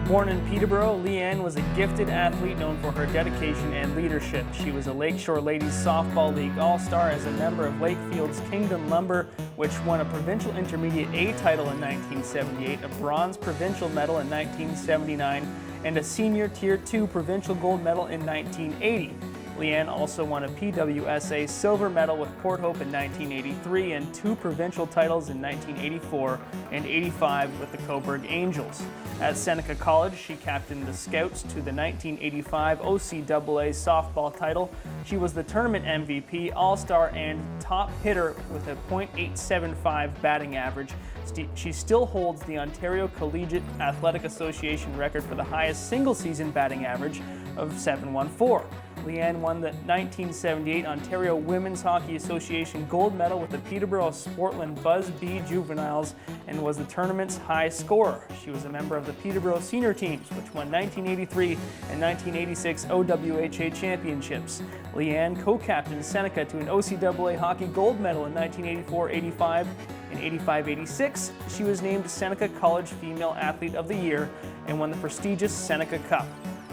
Born in Peterborough, Leanne was a gifted athlete known for her dedication and leadership. She was a Lakeshore Ladies Softball League All-Star as a member of Lakefield's Kingdom Lumber, which won a Provincial Intermediate A title in 1978, a Bronze Provincial Medal in 1979, and a Senior Tier 2 Provincial Gold Medal in 1980. Leanne also won a PWSA Silver Medal with Port Hope in 1983 and 2 provincial titles in 1984 and 85 with the Coburg Angels. At Seneca College, she captained the Scouts to the 1985 OCAA softball title. She was the tournament MVP, All-Star, and top hitter with a .875 batting average. She still holds the Ontario Collegiate Athletic Association record for the highest single-season batting average of .714. Leanne won the 1978 Ontario Women's Hockey Association gold medal with the Peterborough Sportland Buzz B Juveniles and was the tournament's high scorer. She was a member of the Peterborough senior teams, which won 1983 and 1986 OWHA championships. Leanne co-captained Seneca to an OCAA hockey gold medal in 1984-85 and 85-86. She was named Seneca College Female Athlete of the Year and won the prestigious Seneca Cup.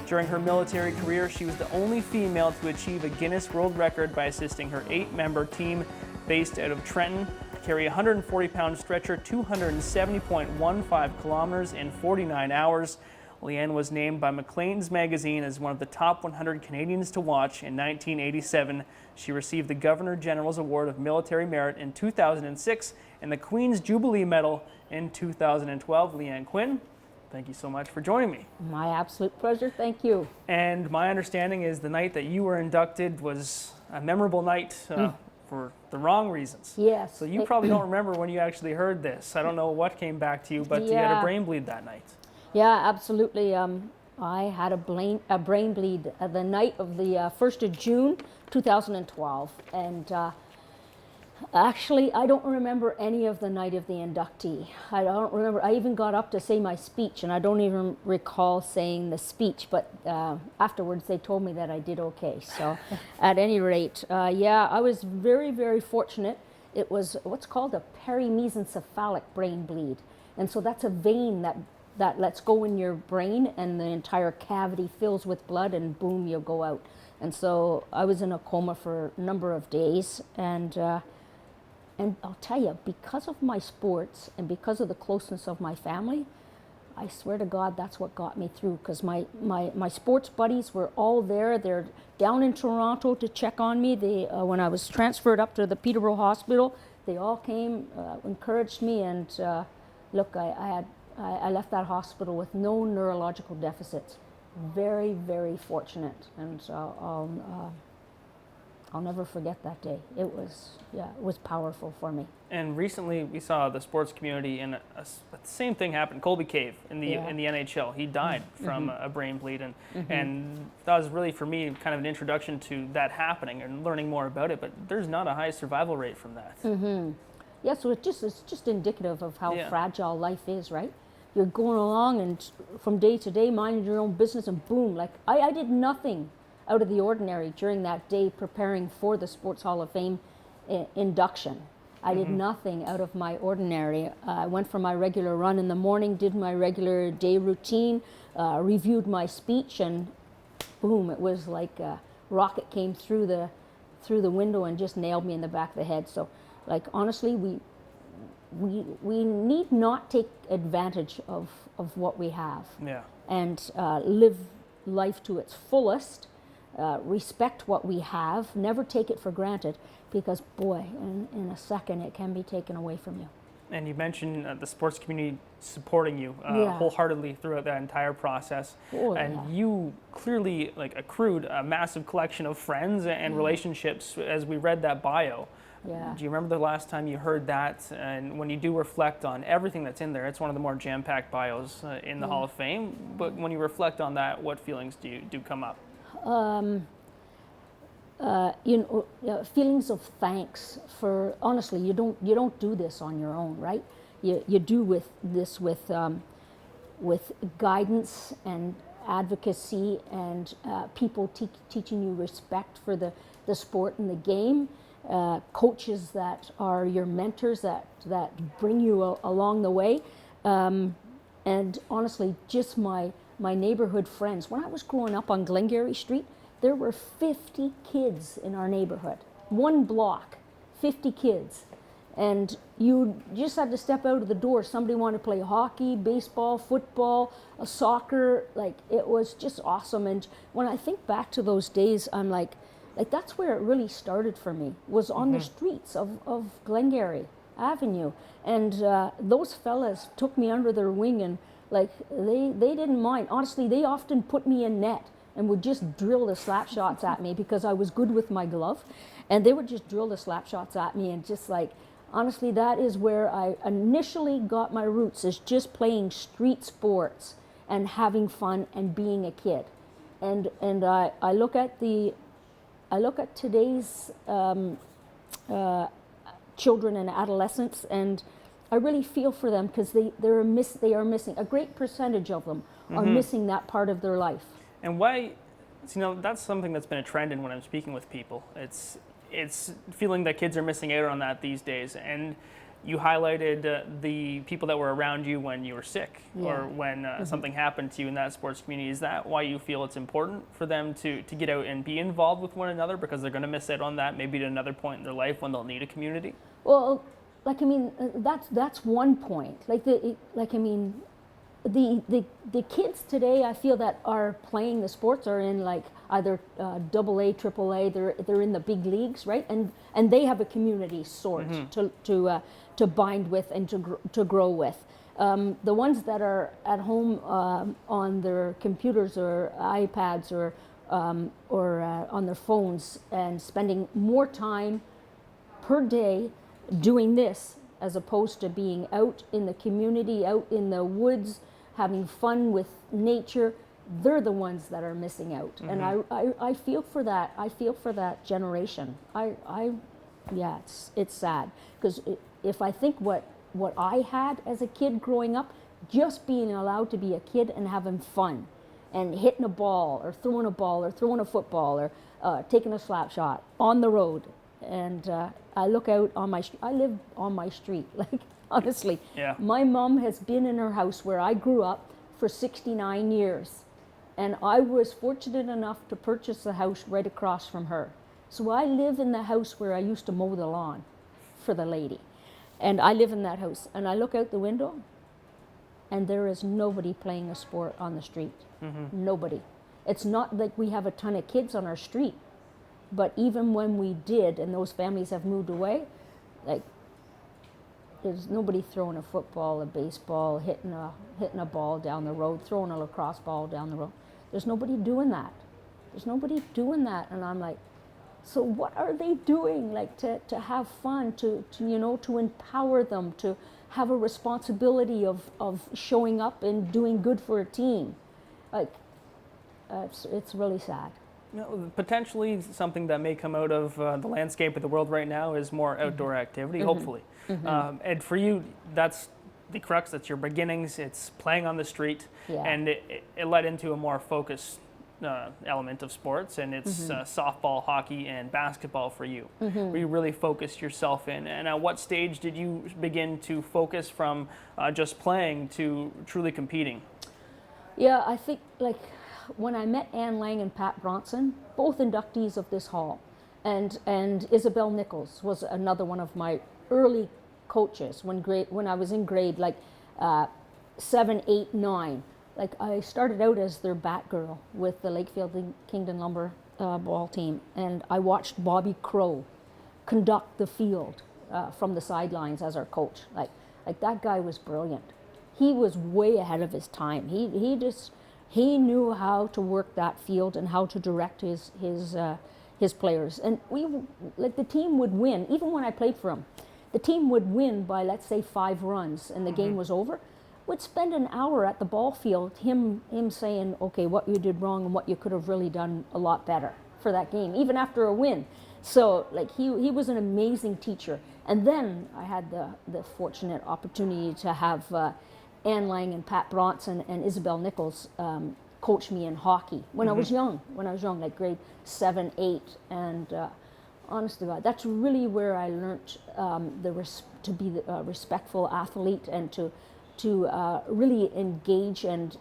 During her military career, she was the only female to achieve a Guinness World Record by assisting her 8-member team based out of Trenton carry a 140-pound stretcher 270.15 kilometers in 49 hours. Leanne was named by Maclean's magazine as one of the top 100 Canadians to watch in 1987. She received the Governor General's Award of Military Merit in 2006 and the Queen's Jubilee Medal in 2012. Leanne Quinn, thank you so much for joining me. My absolute pleasure, thank you. And my understanding is the night that you were inducted was a memorable night for the wrong reasons. Yes. So you probably don't remember when you actually heard this. I don't know what came back to you, but you had a brain bleed that night. Yeah, absolutely. I had a brain bleed the night of the 1st of June, 2012. And actually, I don't remember any of the night of the inductee. I don't remember. I even got up to say my speech, and I don't even recall saying the speech. But afterwards, they told me that I did okay. So, at any rate, yeah, I was very, very fortunate. It was what's called a perimesencephalic brain bleed, and so that's a vein that lets go in your brain, and the entire cavity fills with blood, and boom, you go out. And so I was in a coma for a number of days, and I'll tell you, because of my sports and because of the closeness of my family, I swear to God, that's what got me through, because my sports buddies were all there. They're down in Toronto to check on me. They, when I was transferred up to the Peterborough Hospital, they all came, encouraged me, and look, I left that hospital with no neurological deficits. Very, very fortunate, and I'll never forget that day. It was powerful for me. And recently, we saw the sports community, and the same thing happened. Colby Cave in the NHL, he died from a brain bleed, and that was really for me kind of an introduction to that happening and learning more about it. But there's not a high survival rate from that. Yeah, so it's just indicative of how fragile life is, right? You're going along and from day to day, minding your own business, and boom, like I did nothing out of the ordinary during that day preparing for the Sports Hall of Fame induction. I did nothing out of my ordinary. I went for my regular run in the morning, did my regular day routine, reviewed my speech, and boom, it was like a rocket came through the window and just nailed me in the back of the head. So, like, honestly, we need not take advantage of what we have. Yeah. And live life to its fullest. Respect what we have. Never take it for granted, because boy, in a second it can be taken away from you. And you mentioned the sports community supporting you wholeheartedly throughout that entire process. You clearly accrued a massive collection of friends and relationships as we read that bio. Yeah. Do you remember the last time you heard that? And when you do reflect on everything that's in there, it's one of the more jam-packed bios in the Hall of Fame. But when you reflect on that, what feelings do come up? Feelings of thanks for, honestly, you don't do this on your own, right? You do this with guidance and advocacy and people teaching you respect for the sport and the game. Coaches that are your mentors that bring you along the way, and honestly, just my my neighborhood friends. When I was growing up on Glengarry Street, there were 50 kids in our neighborhood. One block, 50 kids. And you just had to step out of the door. Somebody wanted to play hockey, baseball, football, soccer. Like, it was just awesome. And when I think back to those days, I'm like that's where it really started for me, was on the streets of Glengarry Avenue. And those fellas took me under their wing, and like they didn't mind. Honestly, they often put me in net and would just drill the slap shots at me because I was good with my glove. And they would just drill the slap shots at me, and just like, honestly, that is where I initially got my roots, is just playing street sports and having fun and being a kid. And I look at today's children and adolescents, and I really feel for them, because they are missing, a great percentage of them are missing that part of their life. And why, that's something that's been a trend in when I'm speaking with people. It's feeling that kids are missing out on that these days. And you highlighted the people that were around you when you were sick, or when something happened to you in that sports community. Is that why you feel it's important for them to get out and be involved with one another, because they're going to miss out on that maybe at another point in their life when they'll need a community? Well, that's one point. The kids today, I feel, that are playing the sports are in like either AA, AAA. They're in the big leagues, right? And they have a community sort to bind with and to grow with. The ones that are at home on their computers or iPads or on their phones, and spending more time per day doing this, as opposed to being out in the community, out in the woods, having fun with nature, they're the ones that are missing out. And I feel for that. I feel for that generation. Yeah, it's sad, because if I think what I had as a kid growing up, just being allowed to be a kid and having fun, and hitting a ball or throwing a football, or taking a slap shot on the road. And I look out on my I live on my street, like, honestly. Yeah. My mom has been in her house where I grew up for 69 years. And I was fortunate enough to purchase a house right across from her. So I live in the house where I used to mow the lawn for the lady. And I live in that house. And I look out the window, and there is nobody playing a sport on the street. Nobody. It's not like we have a ton of kids on our street. But even when we did, and those families have moved away, like, there's nobody throwing a football, a baseball, hitting a ball down the road, throwing a lacrosse ball down the road. There's nobody doing that. And I'm like, so what are they doing? Like, to have fun, to empower them, to have a responsibility of showing up and doing good for a team. Like, it's really sad. Potentially something that may come out of the landscape of the world right now is more outdoor activity, hopefully. And for you, that's the crux, that's your beginnings. It's playing on the street, and it led into a more focused element of sports, and it's softball, hockey, and basketball for you, where you really focused yourself in. And at what stage did you begin to focus from just playing to truly competing? Yeah, I think, like, when I met Ann Lang and Pat Bronson, both inductees of this hall, and Isabel Nichols was another one of my early coaches when I was in grade 7, 8, 9. Like, I started out as their bat girl with the Lakefield Kingdon Lumber ball team, and I watched Bobby Crow conduct the field from the sidelines as our coach. Like that guy was brilliant. He was way ahead of his time. He knew how to work that field and how to direct his players. And the team would win, even when I played for him. The team would win by, let's say, 5 runs, and the game was over. We'd spend an hour at the ball field, him saying, okay, what you did wrong and what you could have really done a lot better for that game, even after a win. So, like, he was an amazing teacher. And then I had the fortunate opportunity to have Ann Lang and Pat Bronson and Isabel Nichols coach me in hockey when I was young, like grade 7, 8. And honest to God, that's really where I learned to be a respectful athlete, and to to really engage and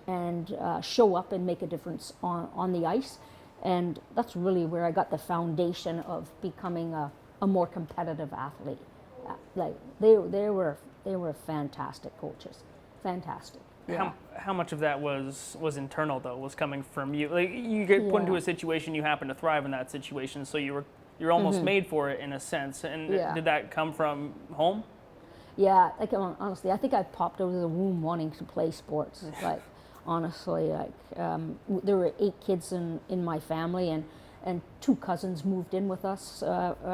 show up and make a difference on the ice. And that's really where I got the foundation of becoming a more competitive athlete. Like they were fantastic coaches, fantastic. Yeah. How much of that was internal though? Was coming from you? Like you get put into a situation, you happen to thrive in that situation, so you're almost made for it in a sense. And did that come from home? Yeah, like honestly, I think I popped out of the womb wanting to play sports. Like honestly, like there were 8 kids in my family, and 2 cousins moved in with us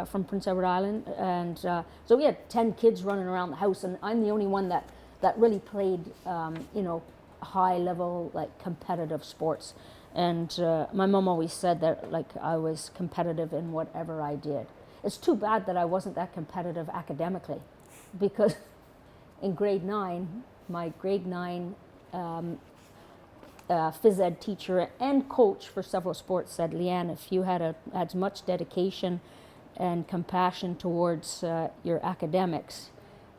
from Prince Edward Island, and so we had 10 kids running around the house, and I'm the only one that really played, high level, like competitive sports. And my mom always said that like I was competitive in whatever I did. It's too bad that I wasn't that competitive academically, because in grade 9, my grade 9 phys ed teacher and coach for several sports said, Leanne, if you had as much dedication and compassion towards your academics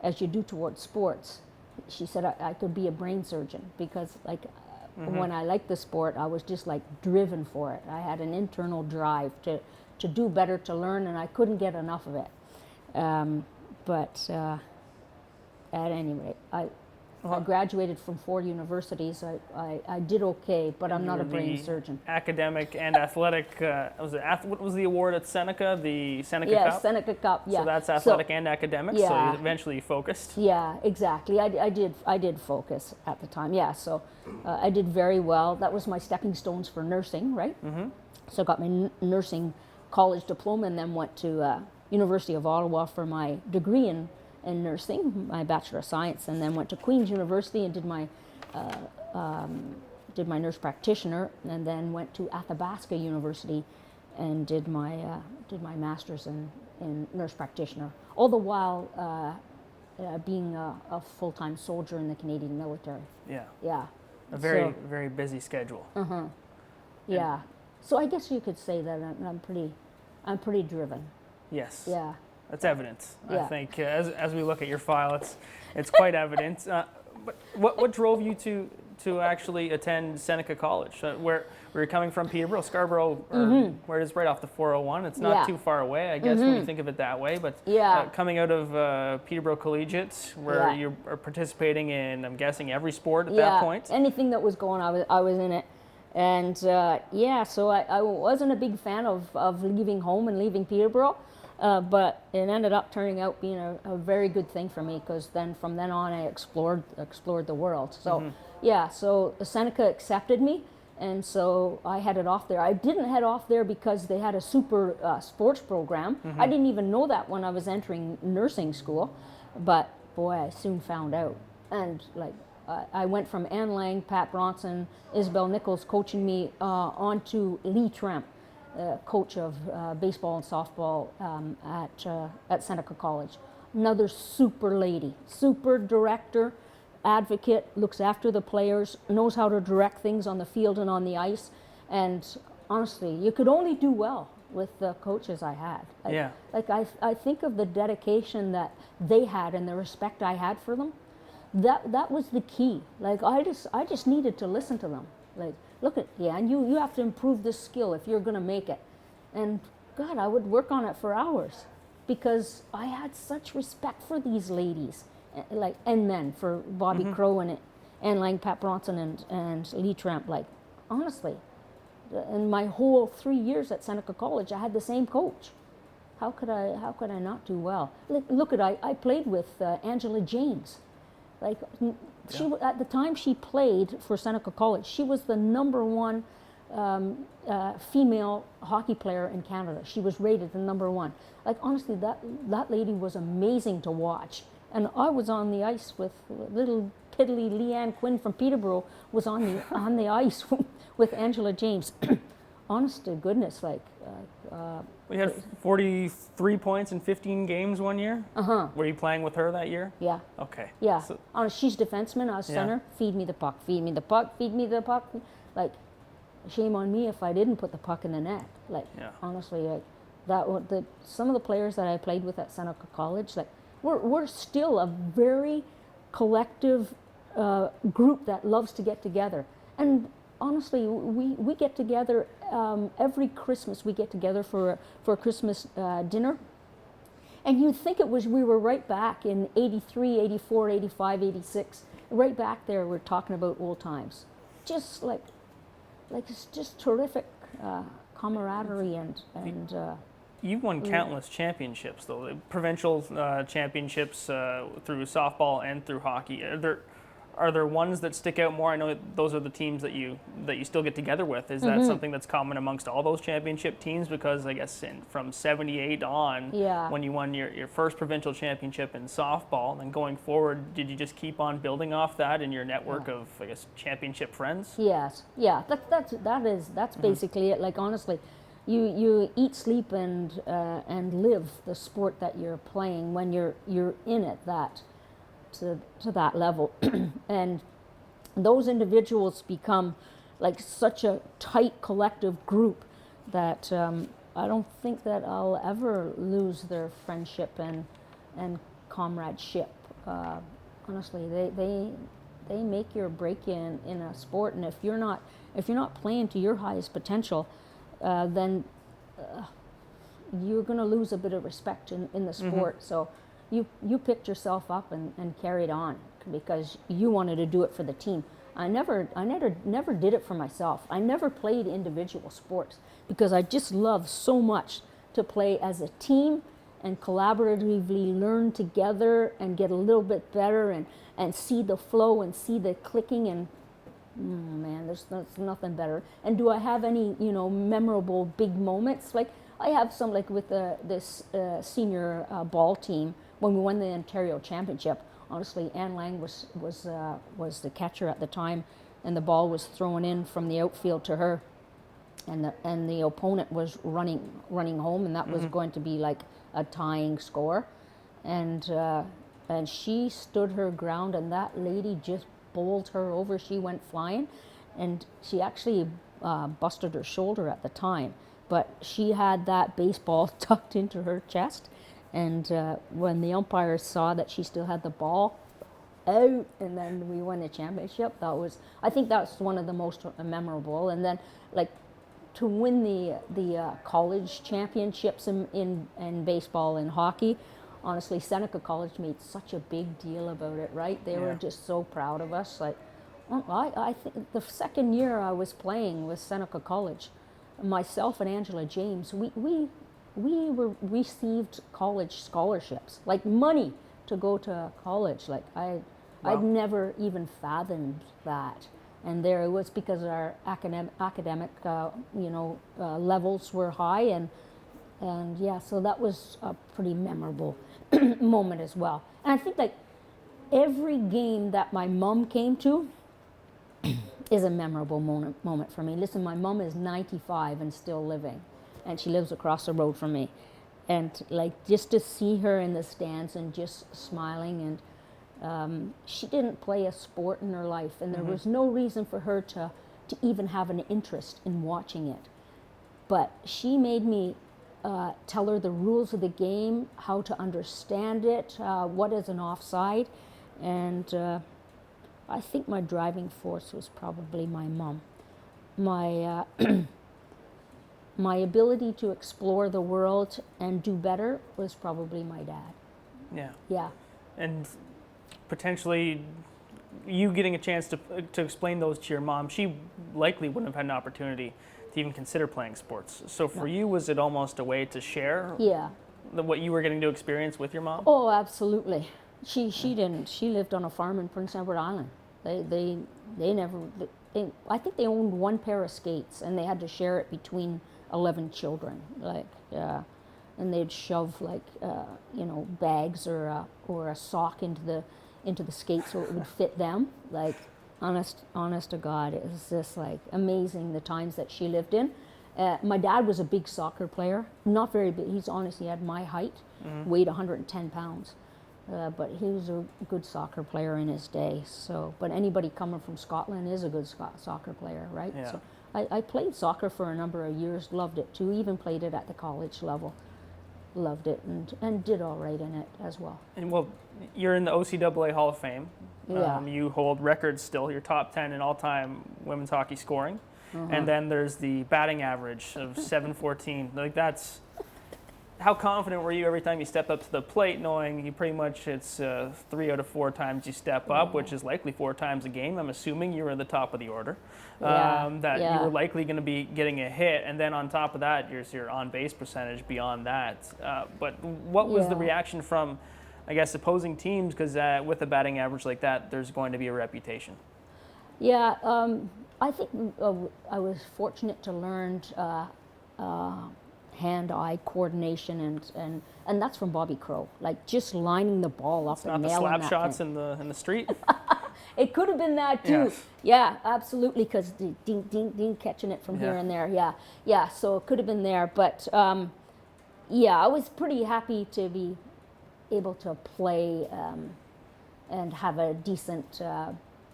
as you do towards sports, she said I could be a brain surgeon, because like when I liked the sport, I was just like driven for it. I had an internal drive to do better, to learn, and I couldn't get enough of it. But at any rate, I graduated from 4 universities. I did okay, but I'm not a brain surgeon. Academic and athletic. What was the award at Seneca? The Seneca Cup? Yeah, Seneca Cup, yeah. So that's athletic and academic, so you eventually focused? Yeah, exactly. I did focus at the time, yeah. So I did very well. That was my stepping stones for nursing, right? Mm-hmm. So I got my nursing college diploma, and then went to University of Ottawa for my degree in nursing, my Bachelor of Science, and then went to Queen's University and did my nurse practitioner, and then went to Athabasca University and did my master's in nurse practitioner, all the while being a full-time soldier in the Canadian military. Yeah. Yeah. A very busy schedule. Yeah. So I guess you could say that I'm pretty driven. Yes. Yeah. That's evidence. Yeah. I think as we look at your file, it's quite evident. But what drove you to actually attend Seneca College? Where you're coming from, Peterborough, Scarborough, where it is right off the 401. It's not too far away, I guess, when you think of it that way. But coming out of Peterborough Collegiate, where you are participating in, I'm guessing, every sport at that point. Anything that was going, I was in it. And so I wasn't a big fan of leaving home and leaving Peterborough. But it ended up turning out being a very good thing for me, because from then on I explored the world. So so Seneca accepted me, and so I headed off there. I didn't head off there because they had a super sports program. I didn't even know that when I was entering nursing school, but boy, I soon found out. And like I went from Ann Lang, Pat Bronson, Isabel Nichols coaching me on to Lee Tremp, coach of baseball and softball at Seneca College. Another super lady, super director, advocate, looks after the players, knows how to direct things on the field and on the ice. And honestly, you could only do well with the coaches I had. Like I think of the dedication that they had and the respect I had for them. That was the key. Like I just needed to listen to them. Like, look at, and you have to improve this skill if you're going to make it. And God, I would work on it for hours, because I had such respect for these ladies, and men, for Bobby Crow and Ann Lang, Pat Bronson, and Lee Tremp. Like, honestly, in my whole 3 years at Seneca College, I had the same coach. How could I not do well? Look at, I played with Angela James. Like, she at the time she played for Seneca College, she was the #1 female hockey player in Canada. She was rated the #1. Like, honestly, that lady was amazing to watch. And I was on the ice with little piddly Leanne Quinn from Peterborough was on the ice with Angela James. Honest to goodness, like. We had 43 points in 15 games one year. Were you playing with her that year? Yeah. Okay. Yeah. So, she's defenseman. I was center. Feed me the puck. Feed me the puck. Feed me the puck. Like, shame on me if I didn't put the puck in the net. Like, honestly, like some of the players that I played with at Seneca College, like, we're still a very collective, group that loves to get together. And honestly, we get together every Christmas. We get together for a Christmas dinner. And you'd think we were right back in 83, 84, 85, 86. Right back there, we're talking about old times. Just like it's just terrific camaraderie and You've won countless championships, though, provincial championships through softball and through hockey. Are there ones that stick out more? I know those are the teams that you still get together with. Is that something that's common amongst all those championship teams? Because I guess from '78 on, when you won your first provincial championship in softball, and then going forward, did you just keep on building off that in your network of, I guess, championship friends? Yes, yeah, that's basically it. Like, honestly, you eat, sleep, and live the sport that you're playing when you're in it to that level. And those individuals become like such a tight collective group that I don't think that I'll ever lose their friendship and comradeship. Honestly, they make you or break you in a sport, and if you're not playing to your highest potential, then you're going to lose a bit of respect in the sport. So you picked yourself up and carried on because you wanted to do it for the team. I never did it for myself. I never played individual sports because I just love so much to play as a team and collaboratively learn together and get a little bit better and see the flow and see the clicking, and man, there's nothing better. And do I have any memorable big moments? Like, I have some, like with this senior ball team when we won the Ontario Championship. Honestly, Anne Lang was the catcher at the time, and the ball was thrown in from the outfield to her, and the opponent was running home, and that was going to be like a tying score, and she stood her ground, and that lady just bowled her over. She went flying, and she actually busted her shoulder at the time, but she had that baseball tucked into her chest. And when the umpires saw that she still had the ball out, and then we won the championship, I think that's one of the most memorable. And then, like, to win the college championships in baseball and hockey, honestly, Seneca College made such a big deal about it, right? They were just so proud of us. Like, I think the second year I was playing with Seneca College, myself and Angela James, we received college scholarships, like money to go to college. Like, I'd never even fathomed that. And there it was because our academic levels were high, and yeah, so that was a pretty memorable moment as well. And I think, like, every game that my mom came to is a memorable moment for me. Listen, my mom is 95 and still living, and she lives across the road from me. And, like, just to see her in the stands and just smiling, and she didn't play a sport in her life, and there was no reason for her to even have an interest in watching it. But she made me tell her the rules of the game, how to understand it, what is an offside, and I think my driving force was probably my mom. My my ability to explore the world and do better was probably my dad. Yeah. Yeah. And potentially you getting a chance to explain those to your mom, she likely wouldn't have had an opportunity to even consider playing sports. So for you, was it almost a way to share what you were getting to experience with your mom? Oh, absolutely. She didn't. She lived on a farm in Prince Edward Island. They never. I think they owned one pair of skates, and they had to share it between 11 children. Like, and they'd shove bags or a sock into the skates so it would fit them. Like, honest to God, it was just like amazing the times that she lived in. My dad was a big soccer player, not very big. He had my height, weighed 110 pounds. But he was a good soccer player in his day. So, but anybody coming from Scotland is a good soccer player, right? Yeah. So I played soccer for a number of years, loved it too, even played it at the college level. Loved it and did all right in it as well. And well, you're in the OCAA Hall of Fame. Yeah. You hold records still. You're top 10 in all-time women's hockey scoring. And then there's the batting average of 714. Like, that's... How confident were you every time you step up to the plate, knowing you pretty much it's 3 out of 4 times you step up, which is likely 4 times a game? I'm assuming you were at the top of the order. That you were likely going to be getting a hit, and then on top of that, there's your on-base percentage beyond that. But what was the reaction from, I guess, opposing teams? Because with a batting average like that, there's going to be a reputation. Yeah, I think I was fortunate to learn hand-eye coordination, and that's from Bobby Crow. Like, just lining the ball up and nailing that. Not the slap shots in the street. It could have been that too. Yes. Yeah, absolutely, because the ding, ding, ding, catching it from here and there. Yeah. So it could have been there, but yeah, I was pretty happy to be able to play and have a decent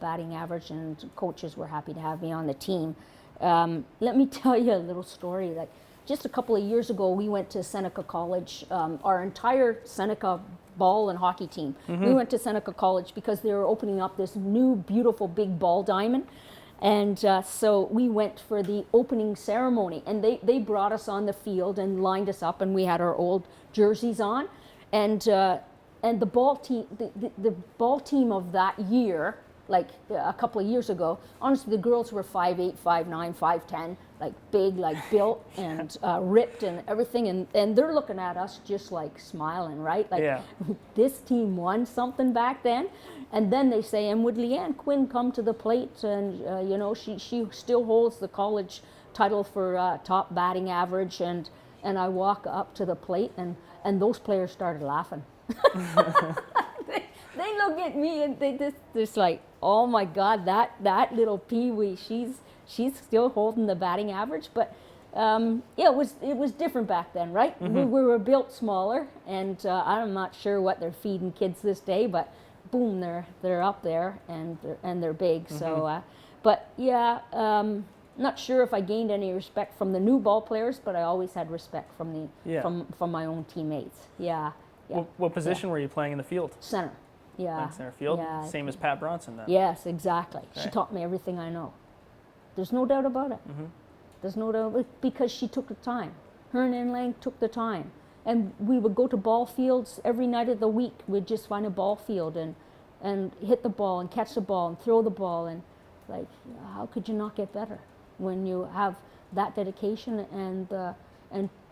batting average, and coaches were happy to have me on the team. Let me tell you a little story. Like, just a couple of years ago, we went to Seneca College. Our entire Seneca ball and hockey team. We went to Seneca College because they were opening up this new, beautiful, big ball diamond. And so we went for the opening ceremony. And they brought us on the field and lined us up, and we had our old jerseys on. And the ball team, the ball team of that year, like a couple of years ago, honestly, the girls were 5'8", 5'9", 5'10", like big, like built and ripped and everything, and they're looking at us just like smiling, right? Like, this team won something back then. And then they say, and would Leanne Quinn come to the plate? And you know, she still holds the college title for top batting average. And I walk up to the plate, and those players started laughing. They look at me and they just like, oh my God, that little peewee, she's still holding the batting average. But yeah, it was different back then, right? We were built smaller, and I'm not sure what they're feeding kids this day, but boom, they're up there, and they're big. So, but yeah, not sure if I gained any respect from the new ball players, but I always had respect from from my own teammates. Yeah. What position were you playing in the field? Center. Yeah. Center field? Yeah. Same as Pat Bronson then? Yes, exactly. Okay. She taught me everything I know. There's no doubt about it. There's no doubt, because she took the time. Her and Lang took the time. And we would go to ball fields every night of the week. We'd just find a ball field and hit the ball and catch the ball and throw the ball. And like, how could you not get better when you have that dedication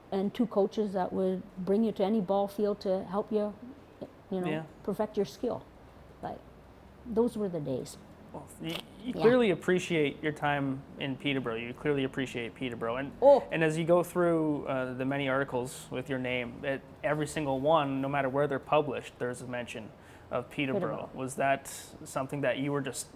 and two coaches that would bring you to any ball field to help you, perfect your skill. Like, those were the days. Well, you clearly appreciate your time in Peterborough. You clearly appreciate Peterborough. And as you go through the many articles with your name, every single one, no matter where they're published, there's a mention of Peterborough. Was that something that you were just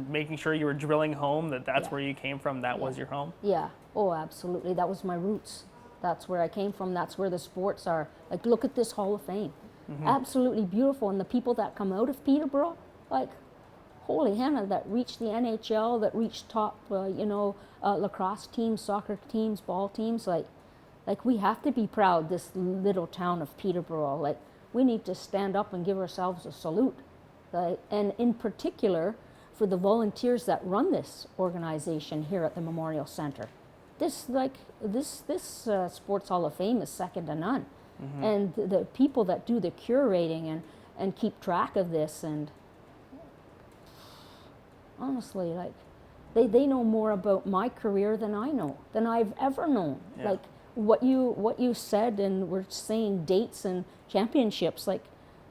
making sure you were drilling home, that's where you came from, that was your home? Yeah. Oh, absolutely. That was my roots. That's where I came from. That's where the sports are. Like, look at this Hall of Fame. Absolutely beautiful. And the people that come out of Peterborough, like, holy Hannah, that reached the NHL, that reached top, lacrosse teams, soccer teams, ball teams. Like we have to be proud, this little town of Peterborough. Like, we need to stand up and give ourselves a salute. And in particular, for the volunteers that run this organization here at the Memorial Center. This Sports Hall of Fame is second to none. And the people that do the curating and keep track of this, and honestly, like, they know more about my career than I've ever known. Yeah. Like, what you said, and we're saying dates and championships, like,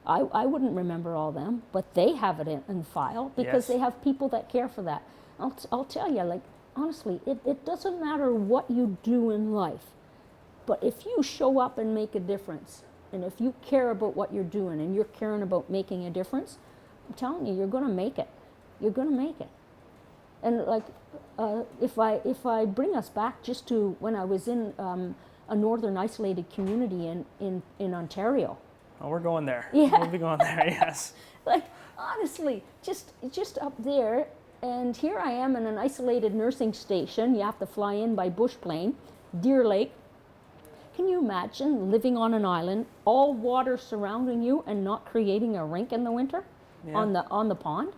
I wouldn't remember all them, but they have it in file because they have people that care for that. I'll tell you, like, honestly, it doesn't matter what you do in life, but if you show up and make a difference, and if you care about what you're doing and you're caring about making a difference, I'm telling you, you're going to make it. You're going to make it. And like, if I bring us back just to when I was in a northern isolated community in Ontario. Oh, we're going there. Yeah. We'll be going there, yes. Like, honestly, just up there, and here I am in an isolated nursing station. You have to fly in by bush plane, Deer Lake. Can you imagine living on an island, all water surrounding you, and not creating a rink in the winter? on the pond.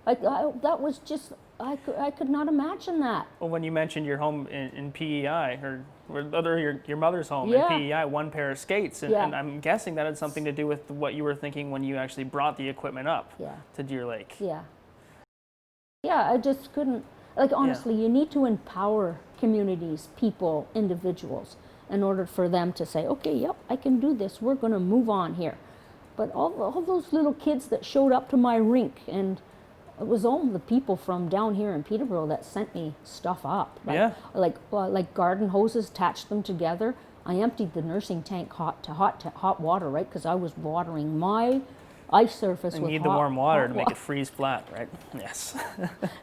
That was just, I could not imagine that. Well, when you mentioned your home in PEI, or your mother's home Yeah. in PEI, one pair of skates, and, Yeah. and I'm guessing that had something to do with what you were thinking when you actually brought the equipment up to Deer Lake. Yeah. Yeah, I just couldn't, like, honestly, you need to empower communities, people, individuals, in order for them to say, okay, yep, I can do this, we're going to move on here. But all those little kids that showed up to my rink, and it was all the people from down here in Peterborough that sent me stuff up. Like garden hoses, attached them together. I emptied the nursing tank hot water, right? Because I was watering my ice surface with hot water. You need the warm water to make it freeze flat, right? Yes.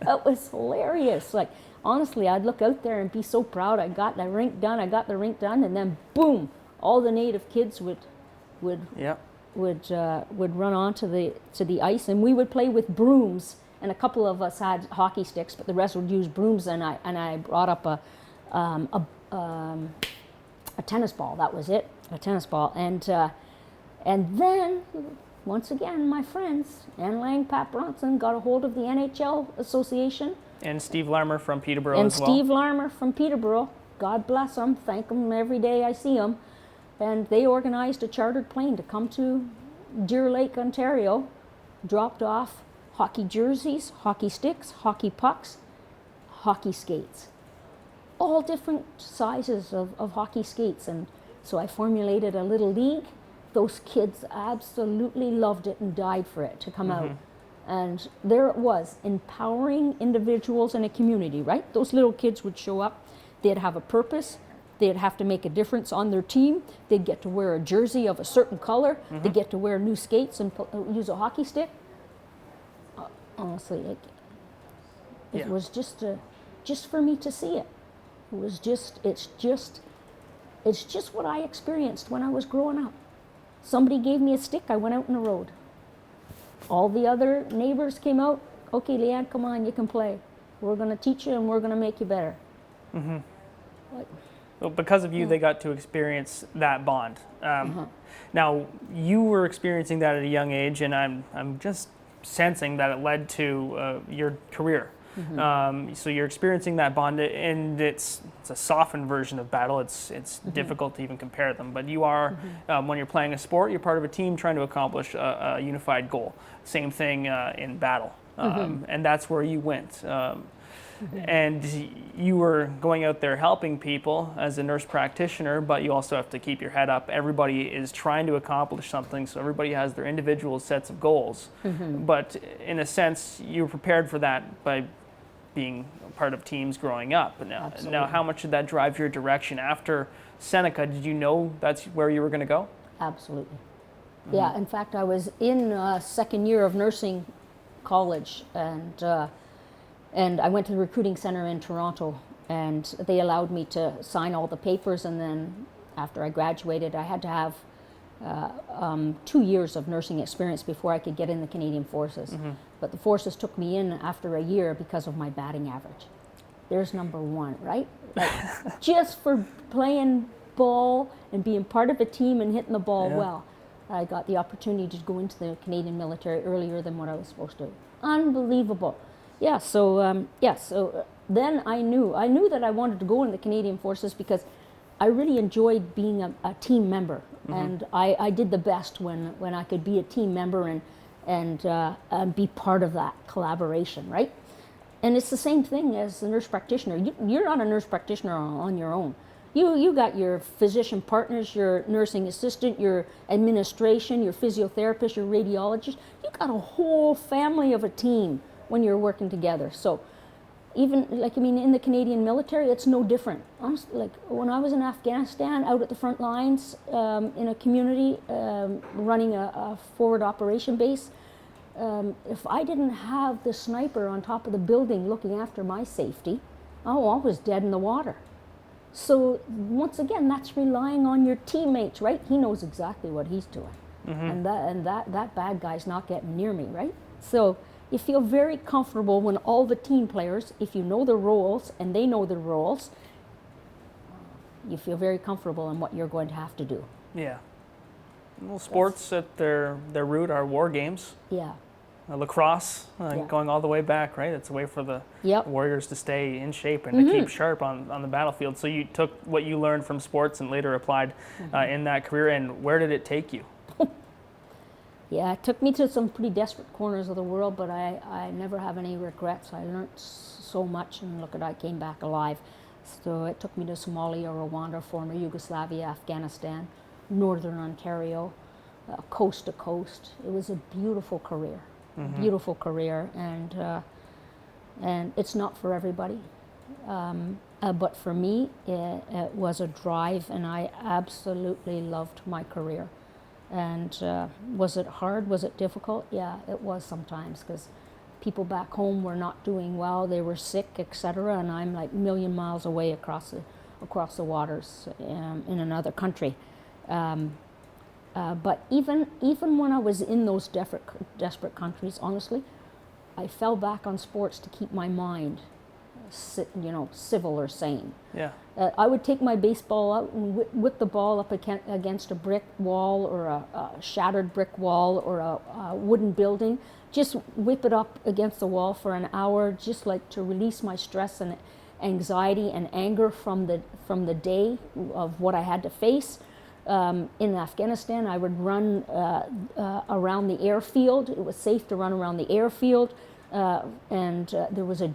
It was hilarious. Like, honestly, I'd look out there and be so proud. I got the rink done, and then boom, all the native kids would run onto the ice, and we would play with brooms. And a couple of us had hockey sticks, but the rest would use brooms. And I brought up a tennis ball. That was it, a tennis ball. And then once again, my friends, Ann Lang, Pat Bronson, got a hold of the NHL Association. And Steve Larmer from Peterborough as well. And Steve Larmer from Peterborough. God bless them. Thank them every day I see them. And they organized a chartered plane to come to Deer Lake, Ontario, dropped off hockey jerseys, hockey sticks, hockey pucks, hockey skates. All different sizes of hockey skates. And so I formulated a little league. Those kids absolutely loved it and died for it to come out. And there it was, empowering individuals in a community, right? Those little kids would show up, they'd have a purpose, they'd have to make a difference on their team, they'd get to wear a jersey of a certain color, they'd get to wear new skates and use a hockey stick. Honestly, it was just for me to see it. It's just what I experienced when I was growing up. Somebody gave me a stick, I went out in the road. All the other neighbors came out, okay, Leanne, come on, you can play. We're going to teach you and we're going to make you better. Well, because of you, they got to experience that bond. Now, you were experiencing that at a young age, and I'm just sensing that it led to your career. So you're experiencing that bond, and it's a softened version of battle. It's difficult to even compare them. But you are, when you're playing a sport, you're part of a team trying to accomplish a unified goal. Same thing in battle, and that's where you went. And you were going out there helping people as a nurse practitioner, but you also have to keep your head up. Everybody is trying to accomplish something, so everybody has their individual sets of goals. But in a sense, you were prepared for that by being part of teams growing up. Now, how much did that drive your direction? After Seneca, did you know that's where you were going to go? Absolutely. Yeah, in fact, I was in second year of nursing college, and I went to the recruiting center in Toronto, and they allowed me to sign all the papers, and then after I graduated, I had to have 2 years of nursing experience before I could get in the Canadian Forces. But the Forces took me in after a year because of my batting average. There's number one, right? Like, just for playing ball and being part of a team and hitting the ball well. I got the opportunity to go into the Canadian military earlier than what I was supposed to. Unbelievable. So then I knew that I wanted to go in the Canadian Forces because I really enjoyed being a team member, and I did the best when I could be a team member and be part of that collaboration, right? And it's the same thing as a nurse practitioner. You're not a nurse practitioner on your own. You got your physician partners, your nursing assistant, your administration, your physiotherapist, your radiologist. You got a whole family of a team when you're working together. So even in the Canadian military, it's no different. Honestly, like when I was in Afghanistan, out at the front lines in a community running a forward operation base, if I didn't have the sniper on top of the building looking after my safety, I was dead in the water. So once again, that's relying on your teammates, right? He knows exactly what he's doing, and that bad guy's not getting near me, right? So you feel very comfortable when all the team players, if you know the roles and they know the roles, you feel very comfortable in what you're going to have to do. Yeah. Well, sports at their root are war games. Yeah. lacrosse, Yeah. going all the way back, right? It's a way for the Yep. warriors to stay in shape and to keep sharp on the battlefield. So you took what you learned from sports and later applied in that career. And where did it take you? Yeah, it took me to some pretty desperate corners of the world, but I never have any regrets. I learned so much, and look at, I came back alive. So it took me to Somalia, Rwanda, former Yugoslavia, Afghanistan, Northern Ontario, coast to coast. It was a beautiful career, beautiful career, and it's not for everybody. But for me, it was a drive, and I absolutely loved my career. And was it hard? Was it difficult? Yeah, it was sometimes, because people back home were not doing well. They were sick, etc. And I'm like a million miles away across the waters in another country. But even when I was in those desperate countries, honestly, I fell back on sports to keep my mind, civil or sane. Yeah. I would take my baseball out and whip the ball up against a brick wall or a shattered brick wall or a wooden building. Just whip it up against the wall for an hour, just like to release my stress and anxiety and anger from the day of what I had to face. In Afghanistan, I would run around the airfield. It was safe to run around the airfield. And there was a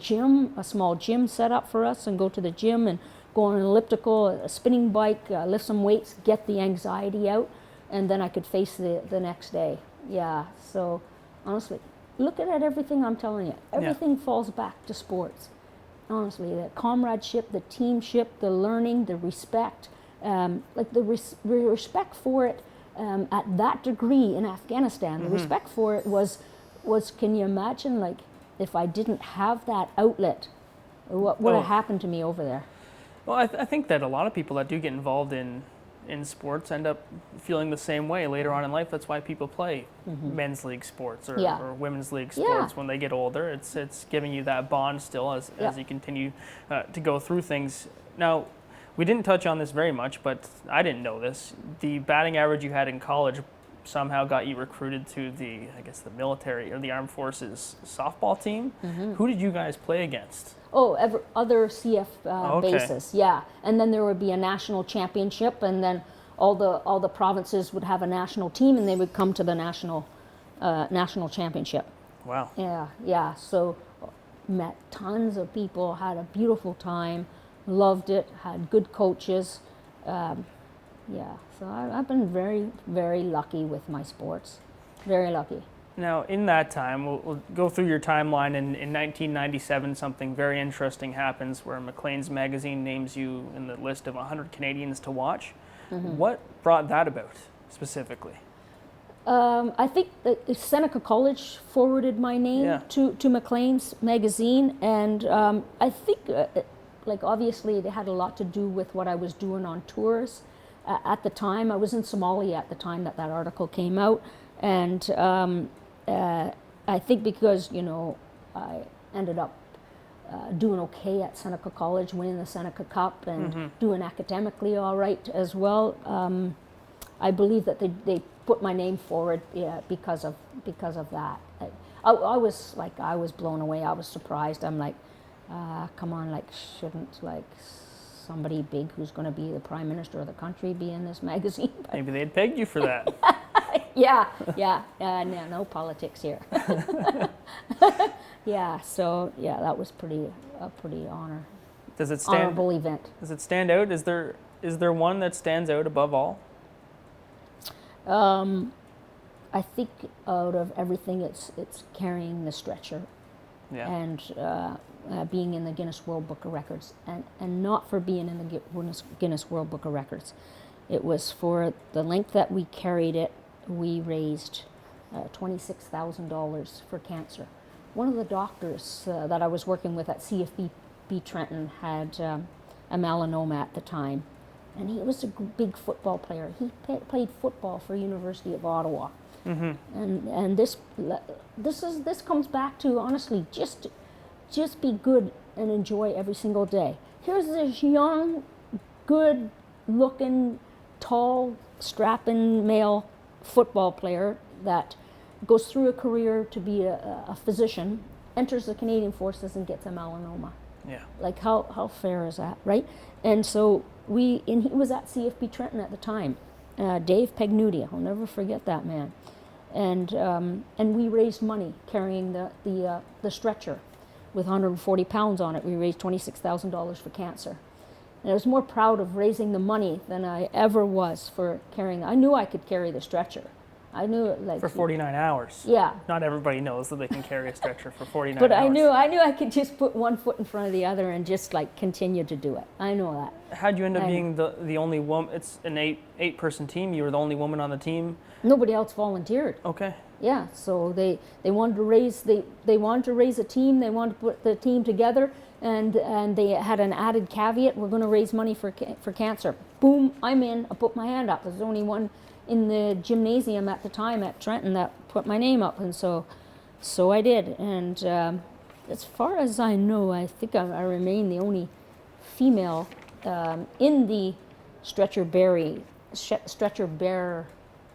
small gym set up for us, and go to the gym and go on an elliptical, a spinning bike, lift some weights, get the anxiety out, and then I could face the next day. Yeah, so honestly, look at everything I'm telling you. Everything falls back to sports. Honestly, the comradeship, the teamship, the learning, the respect, like the respect for it at that degree in Afghanistan. The respect for it was, can you imagine, like, if I didn't have that outlet, what would have happened to me over there? Well, I think that a lot of people that do get involved in sports end up feeling the same way later on in life. That's why people play men's league sports or women's league sports when they get older. It's giving you that bond still as you continue to go through things. Now, we didn't touch on this very much, but I didn't know this. The batting average you had in college somehow got you recruited to the military or the armed forces softball team. Who did you guys play against? Oh, other CF bases, yeah. And then there would be a national championship, and then all the provinces would have a national team, and they would come to the national championship. Wow. Yeah. So met tons of people, had a beautiful time, loved it, had good coaches. So I've been very, very lucky with my sports. Very lucky. Now, in that time, we'll go through your timeline. In 1997, something very interesting happens where Maclean's magazine names you in the list of 100 Canadians to watch. What brought that about, specifically? I think that Seneca College forwarded my name to Maclean's magazine, and I think, obviously, it had a lot to do with what I was doing on tours. At the time, I was in Somalia at the time that article came out, and I think because, I ended up doing okay at Seneca College, winning the Seneca Cup, and doing academically all right as well. I believe that they put my name forward because of that. I was blown away. I was surprised. I'm like, come on, shouldn't somebody big who's going to be the prime minister of the country be in this magazine? Maybe they'd pegged you for that. No politics here. So that was a pretty honorable event. Does it stand out? Is there one that stands out above all? I think out of everything, it's carrying the stretcher, and being in the Guinness World Book of Records, and not for being in the Guinness World Book of Records. It was for the length that we carried it. We raised $26,000 for cancer. One of the doctors that I was working with at CFB Trenton had a melanoma at the time, and he was a big football player. He played football for University of Ottawa, and this comes back to, honestly, just be good and enjoy every single day. Here's this young, good-looking, tall, strapping male football player that goes through a career to be a physician, enters the Canadian Forces and gets a melanoma. Yeah. Like how fair is that, right? And so he was at CFB Trenton at the time. Dave Pagnuti, I'll never forget that man. And we raised money carrying the stretcher with 140 pounds on it. We raised $26,000 for cancer. And I was more proud of raising the money than I ever was for carrying. I knew I could carry the stretcher. I knew it, like, for 49 hours. Yeah. Not everybody knows that they can carry a stretcher for 49 but hours. But I knew I could just put one foot in front of the other and just like continue to do it. I know that. How'd you end up being the only woman? It's an eight-person team. You were the only woman on the team. Nobody else volunteered. Okay. Yeah. So they wanted to raise they wanted to raise a team. They wanted to put the team together, and they had an added caveat: we're going to raise money for cancer. Boom! I'm in. I put my hand up. There's only one in the gymnasium at the time at Trenton that put my name up, and so I did. And as far as I know, I think I remain the only female in the stretcher bear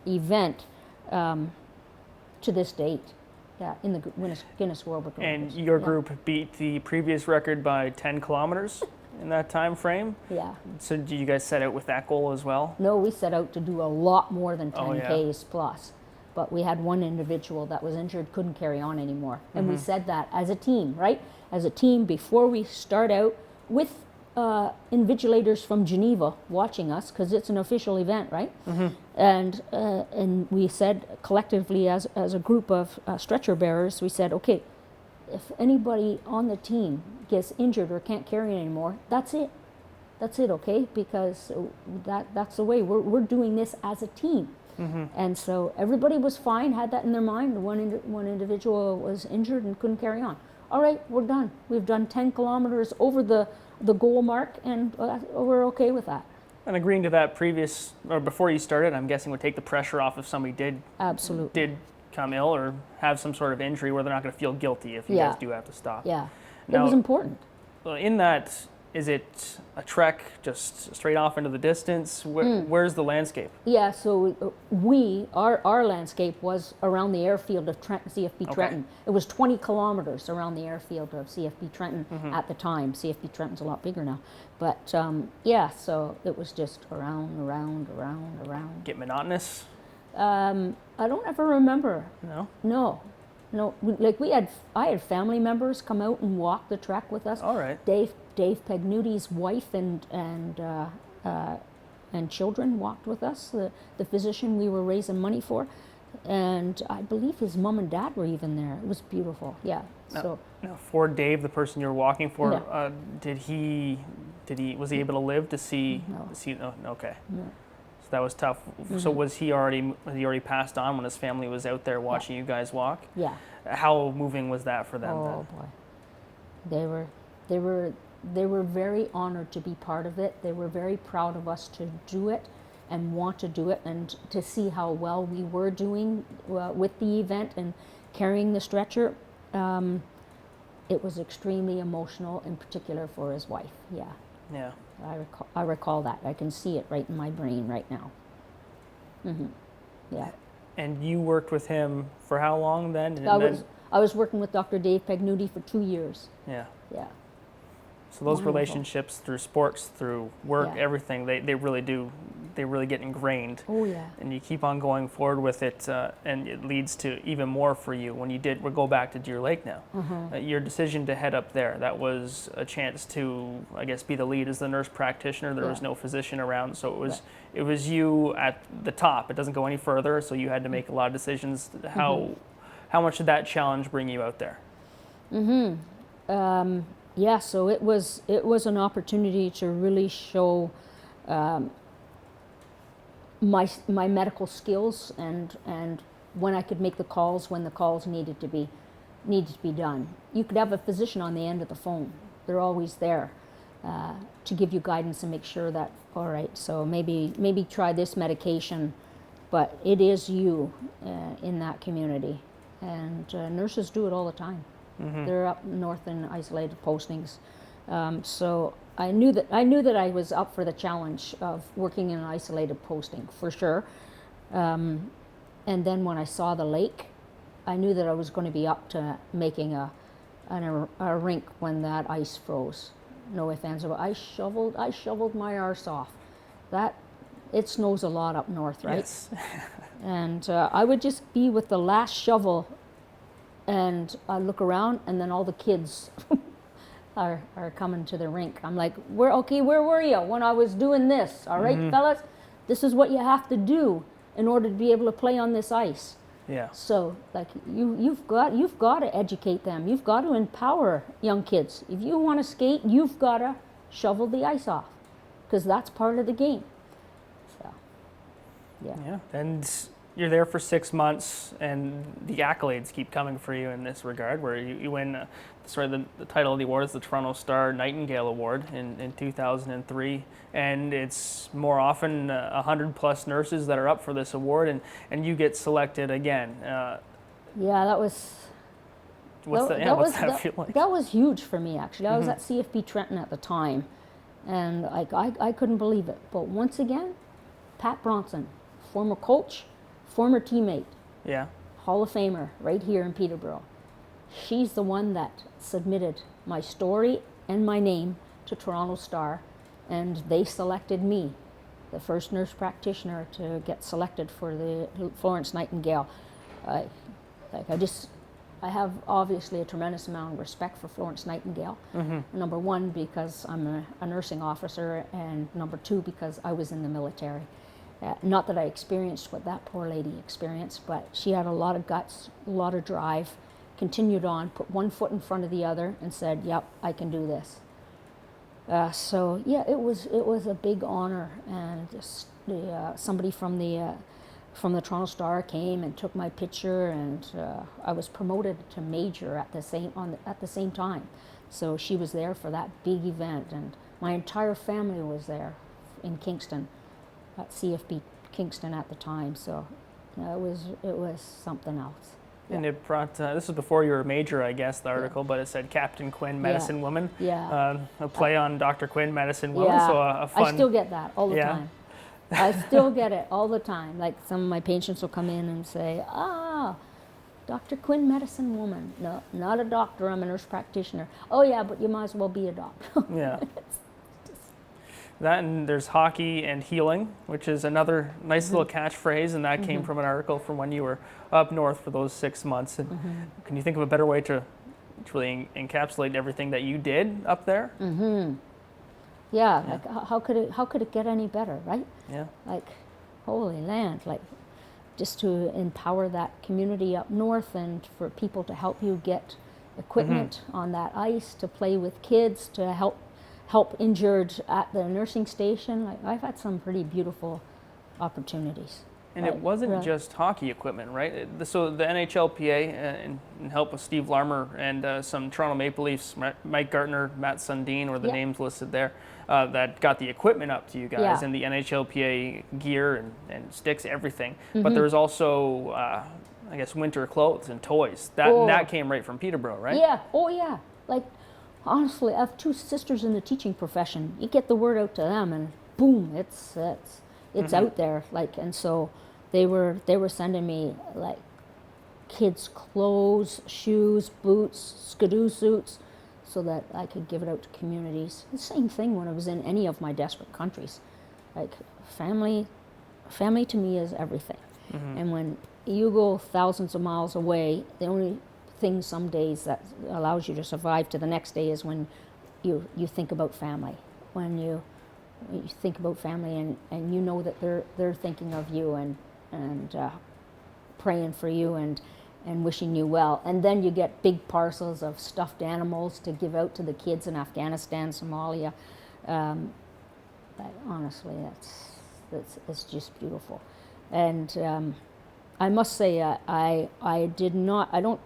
event to this date. Yeah, in the Guinness World Records. And your group beat the previous record by 10 kilometers in that time frame. Yeah. So did you guys set out with that goal as well? No, we set out to do a lot more than 10 Oh, yeah. Ks plus. But we had one individual that was injured, couldn't carry on anymore. And we said that as a team, right? As a team, before we start out, with invigilators from Geneva watching us, because it's an official event, right? And we said collectively as a group of stretcher bearers, we said, okay, if anybody on the team gets injured or can't carry anymore, that's it. That's it, okay? Because that's the way. We're doing this as a team. And so everybody was fine, had that in their mind. One individual was injured and couldn't carry on. All right, we're done. We've done 10 kilometers over the goal mark, and we're okay with that. And agreeing to that before you started, I'm guessing would take the pressure off if somebody did come ill or have some sort of injury where they're not going to feel guilty if you guys do have to stop. Yeah, now, it was important. In that, is it a trek just straight off into the distance? Where's the landscape? Yeah, so our landscape was around the airfield of Trenton, CFB Trenton. It was 20 kilometers around the airfield of CFB Trenton at the time. CFB Trenton's a lot bigger now. But yeah, so it was just around. Get monotonous? I don't ever remember. No? No, like I had family members come out and walk the trek with us. All right. Dave Pagnuti's wife and children walked with us. The physician we were raising money for, and I believe his mom and dad were even there. It was beautiful. Yeah. Now, for Dave, the person you're walking for, was he able to live to see? No. No, okay. No. So that was tough. So was he already passed on when his family was out there watching you guys walk? Yeah. How moving was that for them? Oh boy, they were very honored to be part of it. They were very proud of us to do it and want to do it, and to see how well we were doing with the event and carrying the stretcher. It was extremely emotional, in particular for his wife. Yeah. Yeah. I recall that. I can see it right in my brain right now. Yeah. And you worked with him for how long then? I was working with Dr. Dave Pagnuti for 2 years. Yeah. Yeah. So those relationships through sports, through work, everything, they really get ingrained. Oh yeah. And you keep on going forward with it, and it leads to even more for you. When we'll go back to Deer Lake now. Your decision to head up there, that was a chance to, I guess, be the lead as the nurse practitioner. There was no physician around, so it was you at the top. It doesn't go any further, so you had to make a lot of decisions. How much did that challenge bring you out there? Yeah, so it was an opportunity to really show my medical skills and when I could make the calls when the calls needed to be done. You could have a physician on the end of the phone. They're always there to give you guidance and make sure that, all right, so maybe try this medication, but it is you in that community, and nurses do it all the time. They're up north in isolated postings, so I knew that I was up for the challenge of working in an isolated posting for sure. And then when I saw the lake, I knew that I was going to be up to making a rink when that ice froze. No ifs, ands, or buts. I shoveled my arse off. It snows a lot up north, right? Yes. And I would just be with the last shovel, and I look around, and then all the kids are coming to the rink. I'm like, where were you when I was doing this? All right, fellas, this is what you have to do in order to be able to play on this ice. Yeah. So, like, you've got to educate them. You've got to empower young kids. If you want to skate, you've got to shovel the ice off, because that's part of the game. So, yeah. Yeah. And you're there for 6 months, and the accolades keep coming for you in this regard, where you win. The title of the award is the Toronto Star Nightingale Award in 2003, and it's more often 100+ nurses that are up for this award, and you get selected again. Yeah, that was. What's that feel like? That was huge for me, actually. I was at CFB Trenton at the time, and I couldn't believe it. But once again, Pat Bronson, former coach, former teammate, Yeah. Hall of Famer right here in Peterborough. She's the one that submitted my story and my name to Toronto Star, and they selected me, the first nurse practitioner to get selected for the Florence Nightingale. I have obviously a tremendous amount of respect for Florence Nightingale. Number one, because I'm a nursing officer, and number two, because I was in the military. Not that I experienced what that poor lady experienced, but she had a lot of guts, a lot of drive, continued on, put one foot in front of the other, and said, yep, I can do this. So yeah, it was a big honor, and somebody from the Toronto Star came and took my picture, and I was promoted to major at the same time. So she was there for that big event, and my entire family was there in Kingston, at CFB Kingston at the time. So it was something else. And it brought, this was before you were a major, I guess, the article, but it said Captain Quinn, Medicine Woman. Yeah. A play on Dr. Quinn, Medicine Woman. Yeah. So a fun. I still get that all the time. I still get it all the time. Like, some of my patients will come in and say, Dr. Quinn, Medicine Woman. No, not a doctor, I'm a nurse practitioner. Oh yeah, but you might as well be a doctor. Yeah. That, and there's hockey and healing, which is another nice little catchphrase, and that came from an article from when you were up north for those 6 months. And can you think of a better way to really encapsulate everything that you did up there? Yeah. Like, how could it get any better, right? Yeah. Like, holy land, like, just to empower that community up north, and for people to help you get equipment on that ice, to play with kids, to help injured at the nursing station. Like, I've had some pretty beautiful opportunities. And it wasn't just hockey equipment, right? So the NHLPA, in help with Steve Larmer and some Toronto Maple Leafs, Mike Gartner, Matt Sundin were the names listed there, that got the equipment up to you guys, and the NHLPA gear and sticks, everything. But there was also, I guess, winter clothes and toys. That came right from Peterborough, right? Yeah. Oh yeah. Like, honestly, I have two sisters in the teaching profession. You get the word out to them, and boom, it's out there. Like, and so they were sending me, like, kids' clothes, shoes, boots, skidoo suits, so that I could give it out to communities. The same thing when I was in any of my desperate countries. Like, family to me is everything. And when you go thousands of miles away, the only thing some days that allows you to survive to the next day is when you think about family. When you think about family, and you know that they're thinking of you and praying for you and wishing you well. And then you get big parcels of stuffed animals to give out to the kids in Afghanistan, Somalia. But honestly, it's just beautiful. And I must say, I don't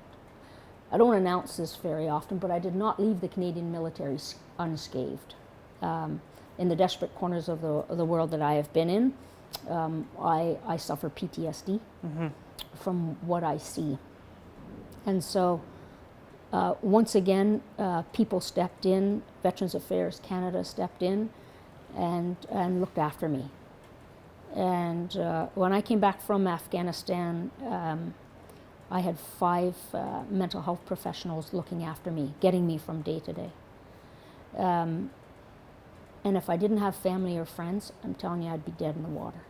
announce this very often, but I did not leave the Canadian military unscathed. In the desperate corners of the world that I have been in, I suffer PTSD from what I see. And so, once again, people stepped in, Veterans Affairs Canada stepped in and looked after me. And when I came back from Afghanistan, I had 5 mental health professionals looking after me, getting me from day to day. And if I didn't have family or friends, I'm telling you, I'd be dead in the water,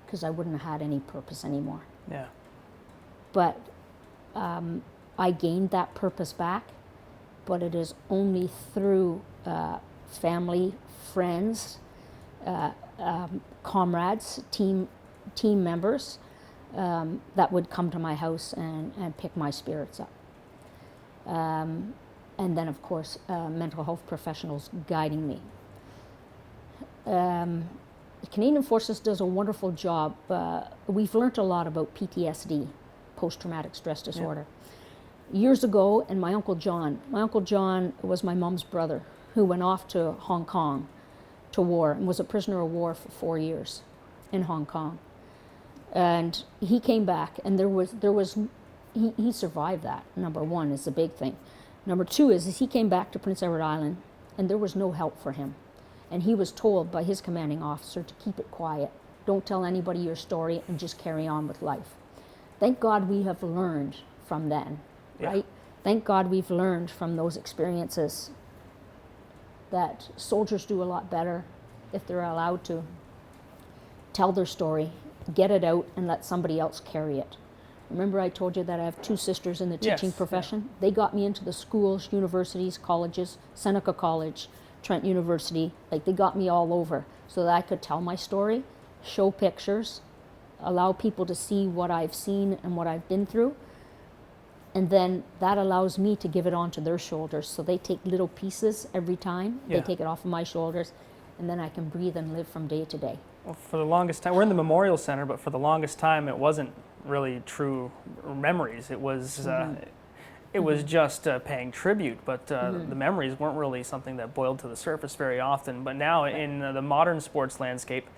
because I wouldn't have had any purpose anymore. Yeah. But I gained that purpose back, but it is only through family, friends, comrades, team members that would come to my house and pick my spirits up. And then, of course, mental health professionals guiding me. The Canadian Forces does a wonderful job. We've learned a lot about PTSD, post-traumatic stress disorder. Yeah. Years ago, and my Uncle John was my mom's brother, who went off to Hong Kong to war and was a prisoner of war for 4 years in Hong Kong. And he came back, and he survived that. Number one is the big thing. Number two is he came back to Prince Edward Island, and there was no help for him. And he was told by his commanding officer to keep it quiet. Don't tell anybody your story, and just carry on with life. Thank God we have learned from then, right? Thank God we've learned from those experiences that soldiers do a lot better if they're allowed to tell their story, get it out, and let somebody else carry it. Remember I told you that I have 2 sisters in the teaching profession? Yeah. They got me into the schools, universities, colleges, Seneca College, Trent University. Like, they got me all over so that I could tell my story, show pictures, allow people to see what I've seen and what I've been through. And then that allows me to give it onto their shoulders. So they take little pieces every time. Yeah. They take it off of my shoulders, and then I can breathe and live from day to day. Well, for the longest time, we're in the Memorial Center, but for the longest time, it wasn't really true memories. It was it was just paying tribute, but the memories weren't really something that boiled to the surface very often. But now in the modern sports landscape,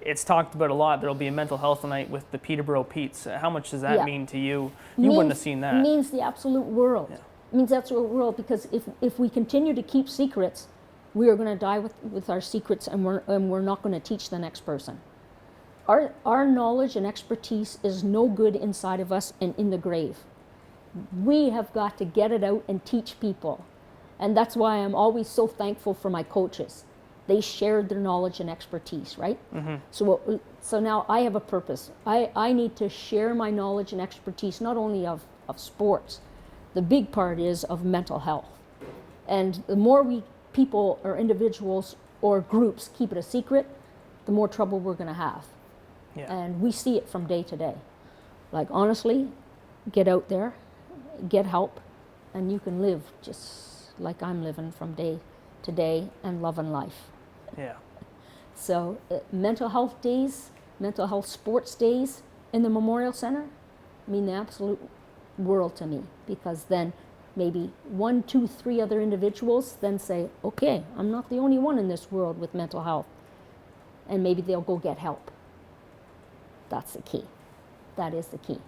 it's talked about a lot. There'll be a mental health night with the Peterborough Petes. How much does that mean to you? You wouldn't have seen that. It means the absolute world. Yeah. It means the absolute world, because if we continue to keep secrets, we are going to die with our secrets, and we're not going to teach the next person. Our knowledge and expertise is no good inside of us and in the grave. We have got to get it out and teach people. And that's why I'm always so thankful for my coaches. They shared their knowledge and expertise, right? Mm-hmm. So now I have a purpose. I need to share my knowledge and expertise, not only of sports. The big part is of mental health. And the more people or individuals or groups keep it a secret, the more trouble we're going to have. Yeah. And we see it from day to day. Like, honestly, get out there, get help, and you can live just like I'm living from day to day and loving life. Yeah. So mental health days, mental health sports days in the Memorial Center mean the absolute world to me, because then maybe 1, 2, 3 other individuals then say, okay, I'm not the only one in this world with mental health. And maybe they'll go get help. That's the key. That is the key.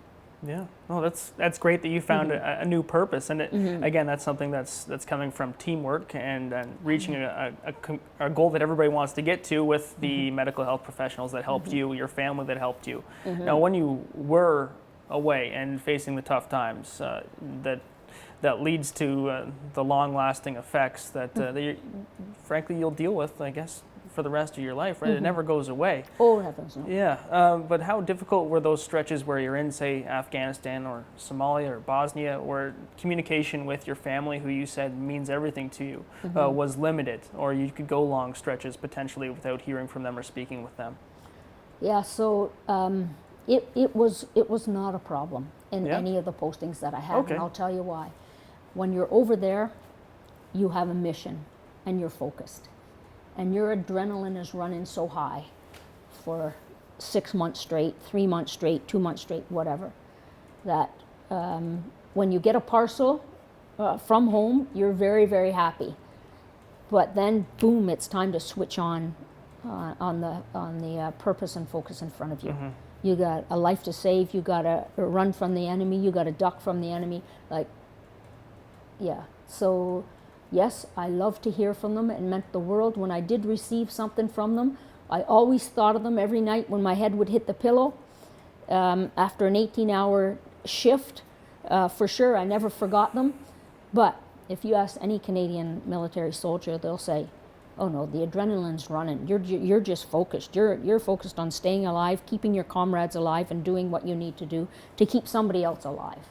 Yeah. Oh, that's great that you found a new purpose. And again, that's something that's coming from teamwork and reaching a goal that everybody wants to get to with the medical health professionals that helped you, your family that helped you. Now, when you were away and facing the tough times, that leads to the long-lasting effects that, frankly, you'll deal with, I guess, for the rest of your life, right? It never goes away. Oh, heavens no. Yeah, but how difficult were those stretches where you're in, say, Afghanistan or Somalia or Bosnia, where communication with your family, who you said means everything to you, was limited, or you could go long stretches potentially without hearing from them or speaking with them? Yeah, so it was not a problem in any of the postings that I had, and I'll tell you why. When you're over there, you have a mission, and you're focused. And your adrenaline is running so high for 6 months straight, 3 months straight, 2 months straight, whatever, that when you get a parcel from home, you're very, very happy. But then, boom, it's time to switch on the purpose and focus in front of you. You got a life to save. You got to run from the enemy. You got to duck from the enemy. So. Yes, I love to hear from them. It meant the world. When I did receive something from them, I always thought of them every night when my head would hit the pillow. After an 18-hour shift, for sure. I never forgot them. But if you ask any Canadian military soldier, they'll say, "Oh no, the adrenaline's running. You're just focused. You're focused on staying alive, keeping your comrades alive, and doing what you need to do to keep somebody else alive."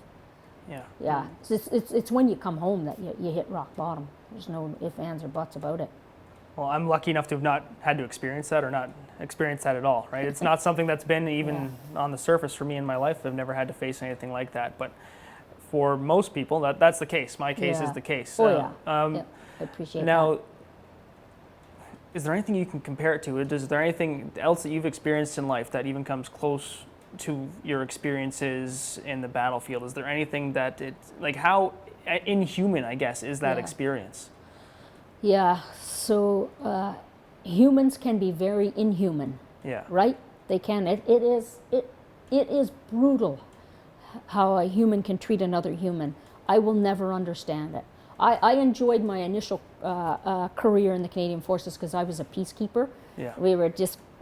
Yeah. Yeah. It's when you come home that you hit rock bottom. There's no ifs, ands, or buts about it. Well, I'm lucky enough to have not had to experience that or not experienced that at all, right? It's not something that's been even on the surface for me in my life. I've never had to face anything like that. But for most people, that's the case. My case is the case. Oh, yeah. I appreciate now, that. is there anything you can compare it to? Is there anything else that you've experienced in life that even comes close to your experiences in the battlefield? Is there anything that like how inhuman, I guess, is that experience? Yeah, so humans can be very inhuman. Yeah. Right? They can. It is brutal how a human can treat another human. I will never understand it. I enjoyed my initial career in the Canadian Forces because I was a peacekeeper. Yeah.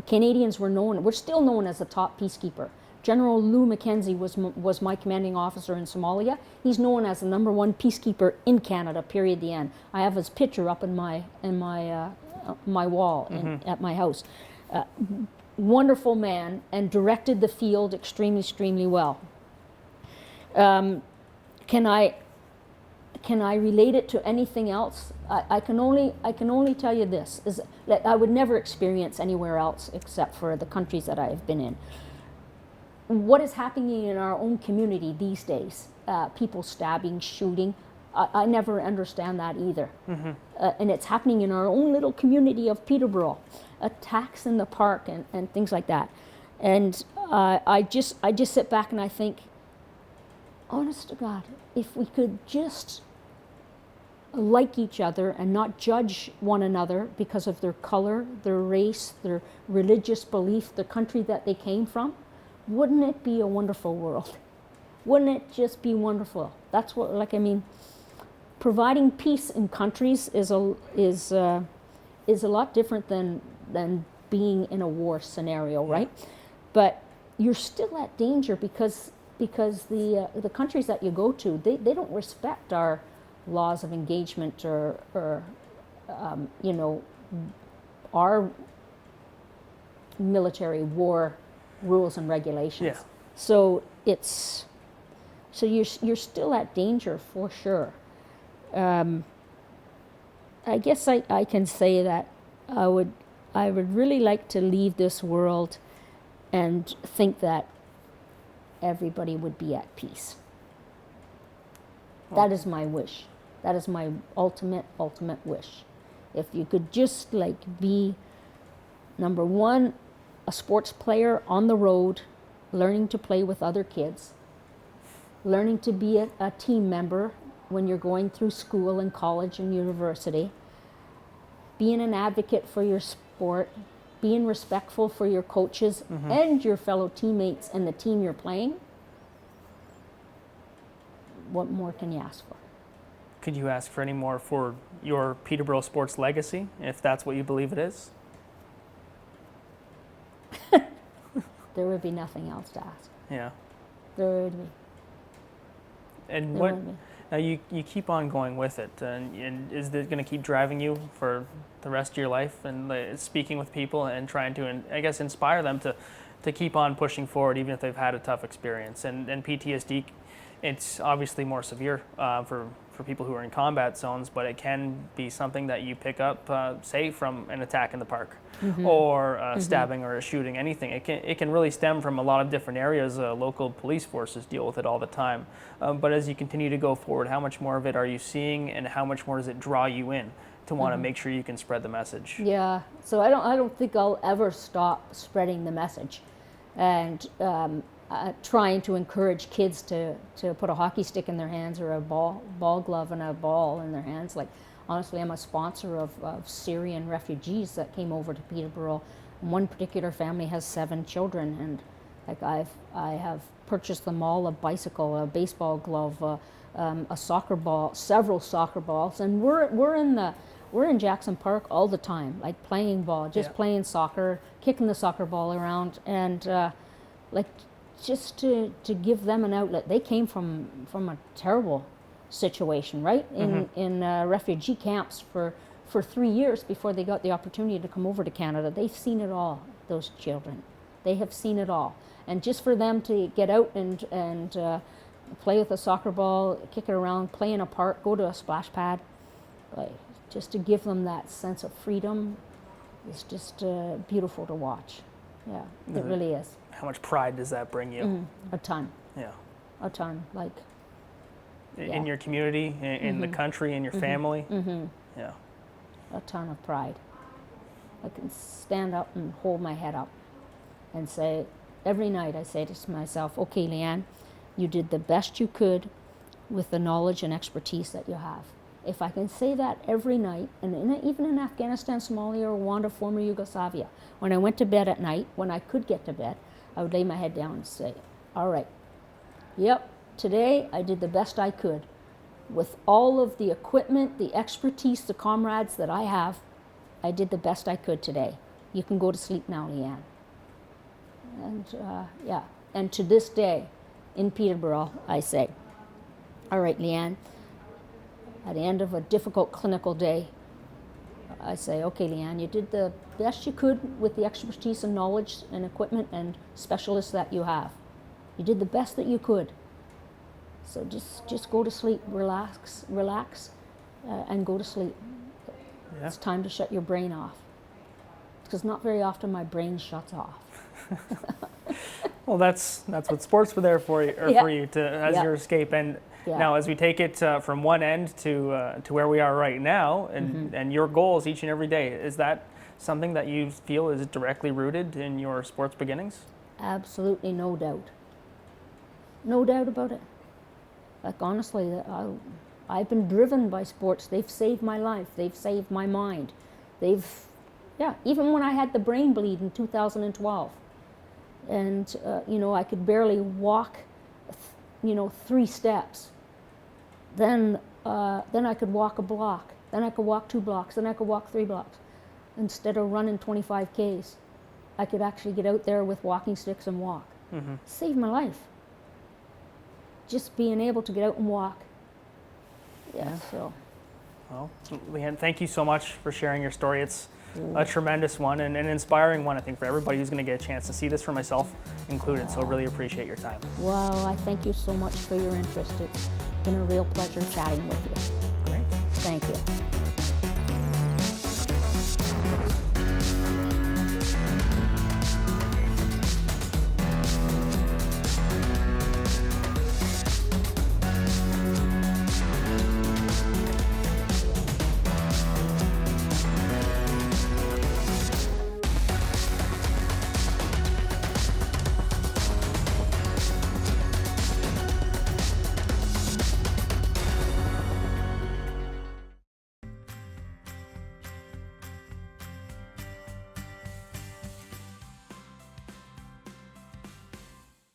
Canadians we're still known as the top peacekeeper. General Lou Mackenzie was my commanding officer in Somalia. He's known as the #1 peacekeeper in Canada, period, the end. I have his picture up in my wall at my house. Wonderful man, and directed the field extremely well. Can I relate it to anything else? I can only tell you this, is that I would never experience anywhere else except for the countries that I have been in. What is happening in our own community these days, people stabbing, shooting, I never understand that either. And it's happening in our own little community of Peterborough, attacks in the park and things like that. And I just sit back and I think, honest to God, if we could just like each other and not judge one another because of their color, their race, their religious belief, the country that they came from, wouldn't it be a wonderful world? Wouldn't it just be wonderful? That's what, providing peace in countries is a lot different than being in a war scenario, right? But you're still at danger because the countries that you go to, they don't respect our laws of engagement or our military war rules and regulations. Yeah. So you're still at danger for sure. I guess I can say that I would really like to leave this world and think that everybody would be at peace. That is my wish. That is my ultimate wish. If you could just be, number one, a sports player on the road, learning to play with other kids, learning to be a team member when you're going through school and college and university, being an advocate for your sport, being respectful for your coaches and your fellow teammates and the team you're playing. What more can you ask for? Could you ask for any more for your Peterborough sports legacy, if that's what you believe it is? There would be nothing else to ask. Yeah. There would be. And there what? Would be. Now you keep on going with it, and is it going to keep driving you for the rest of your life, and speaking with people and trying to, I guess, inspire them to keep on pushing forward, even if they've had a tough experience. And PTSD, it's obviously more severe for people who are in combat zones, but it can be something that you pick up, say, from an attack in the park, or a stabbing or a shooting, anything. It can really stem from a lot of different areas. Local police forces deal with it all the time. But as you continue to go forward, how much more of it are you seeing, and how much more does it draw you in to want to make sure you can spread the message? Yeah, so I don't think I'll ever stop spreading the message, and trying to encourage kids to put a hockey stick in their hands or a ball glove and a ball in their hands. Honestly, I'm a sponsor of Syrian refugees that came over to Peterborough. One particular family has 7 children, and I have purchased them all a bicycle, a baseball glove, a soccer ball, several soccer balls, and we're in Jackson Park all the time, playing ball, playing soccer, kicking the soccer ball around, and just to give them an outlet. They came from a terrible situation, right? In refugee camps for 3 years before they got the opportunity to come over to Canada. They've seen it all, those children. They have seen it all. And just for them to get out and play with a soccer ball, kick it around, play in a park, go to a splash pad, just to give them that sense of freedom is just beautiful to watch. Yeah, it really is. How much pride does that bring you? A ton. Yeah. A ton. Like, in your community, in the country, in your family. Yeah. A ton of pride. I can stand up and hold my head up and say, every night I say to myself, okay, Leanne, you did the best you could with the knowledge and expertise that you have. If I can say that every night, and even in Afghanistan, Somalia, Rwanda, former Yugoslavia, when I went to bed at night, when I could get to bed, I would lay my head down and say, all right, yep, today I did the best I could. With all of the equipment, the expertise, the comrades that I have, I did the best I could today. You can go to sleep now, Leanne. And yeah, and to this day, in Peterborough, I say, all right, Leanne, at the end of a difficult clinical day, I say, okay, Leanne, you did the best you could with the expertise and knowledge and equipment and specialists that you have. You did the best that you could. So just go to sleep, relax, and go to sleep. Yeah. It's time to shut your brain off. Because not very often my brain shuts off. Well, that's what sports were there for you, or for you as your escape. And now, as we take it from one end to where we are right now, and your goals each and every day, is that something that you feel is directly rooted in your sports beginnings? Absolutely, no doubt. No doubt about it. Like, honestly, I've been driven by sports. They've saved my life. They've saved my mind. Even when I had the brain bleed in 2012, and I could barely walk 3 steps. Then I could walk a block. Then I could walk 2 blocks. Then I could walk 3 blocks. Instead of running 25 Ks, I could actually get out there with walking sticks and walk. Saved my life. Just being able to get out and walk. Yeah. So. Well, Leanne, thank you so much for sharing your story. It's a tremendous one and an inspiring one, I think, for everybody who's going to get a chance to see this, for myself included. So really appreciate your time. Well, I thank you so much for your interest. It's been a real pleasure chatting with you. Great. Thank you.